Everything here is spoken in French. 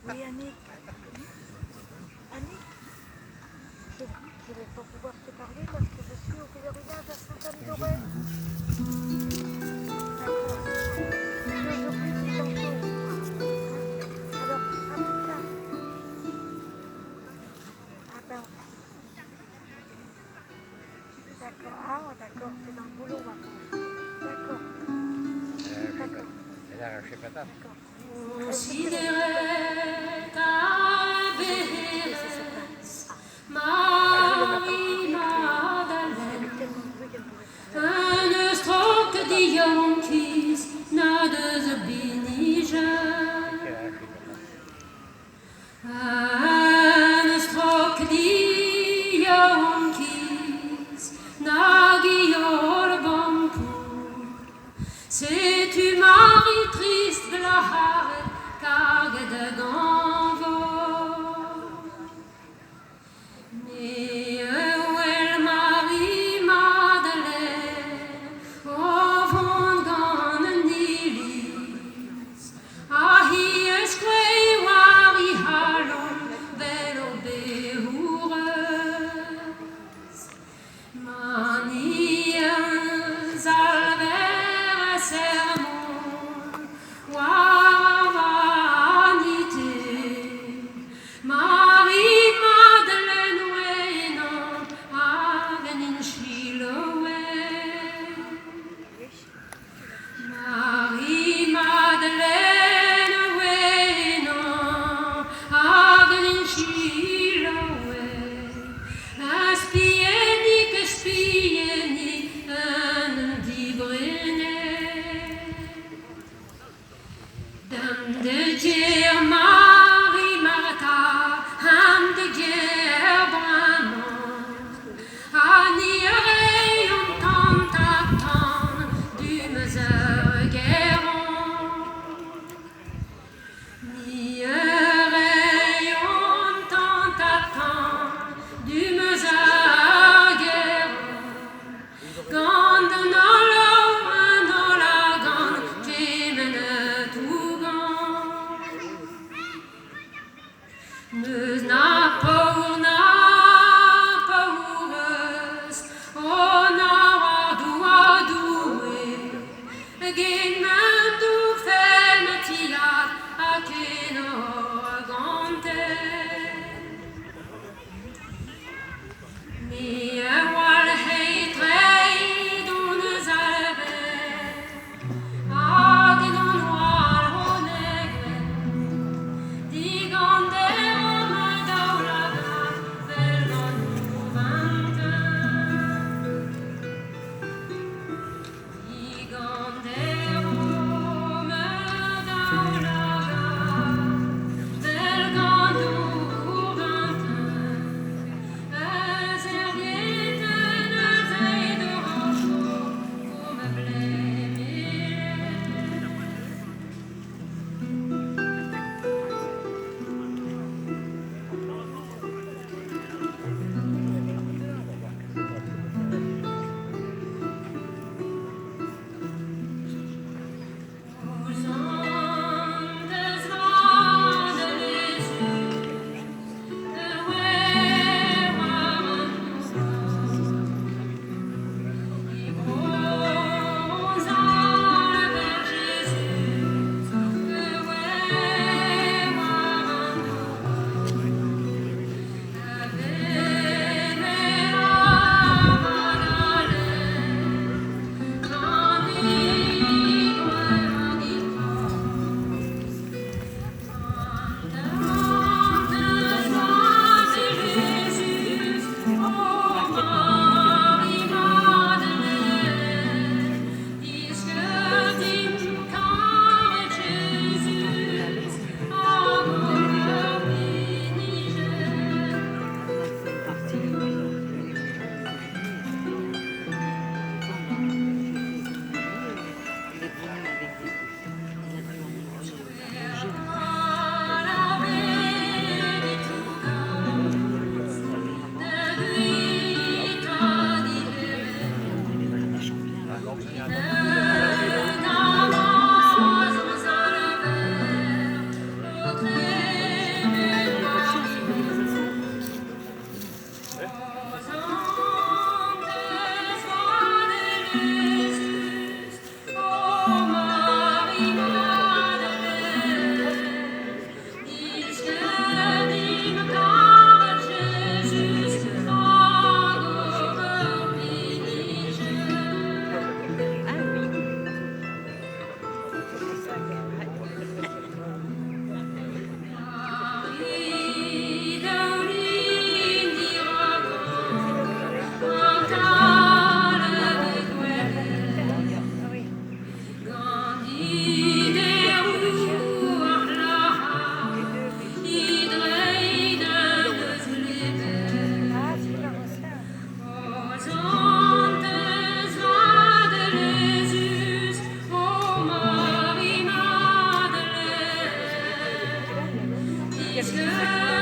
Oui, Annick. Annick, je ne vais pas pouvoir te parler parce que je suis au pèlerinage à Sainte-Anne-d'Auray. D'accord. Et aujourd'hui, c'est tantôt. Alors, à plus tard. Ah ben, d'accord. Ah, d'accord, c'est dans le boulot maintenant. D'accord. D'accord. Elle a arraché patate. D'accord. Considérez ta béhéresse, Marie Madeleine, un stroke de Yankees, n'a de Binigen. Un stroke de Yankees, n'a Guillaume Bancourt. C'est-tu Marie triste de la hare, cargue de ganvor? Mais où est Marie Madeleine, au fond de Nilis? Ah, hi est squay, wari halon, velo behoureuse. Mani alver sermon, vanité. Marie Madeleine Waynon, avenin Chiloé. Marie Madeleine Waynon, avenin Chiloé. Spieni, un divrené. Dame de Dieu, Marie Martha, âme de guerre, Bramont. Annie rayon tant attendre du mesure guéron. Ni rayon tant attendre du mesure guéron. Quand dans l'eau, dans la gande, j'ai mené tout grand. Neus na paur, oh na wadoué, gen men dou fel me tiat, a keno gante. Ni wal hei trei don eus alver, hag non wal honegren, digant der qu'est-ce qu'il fait?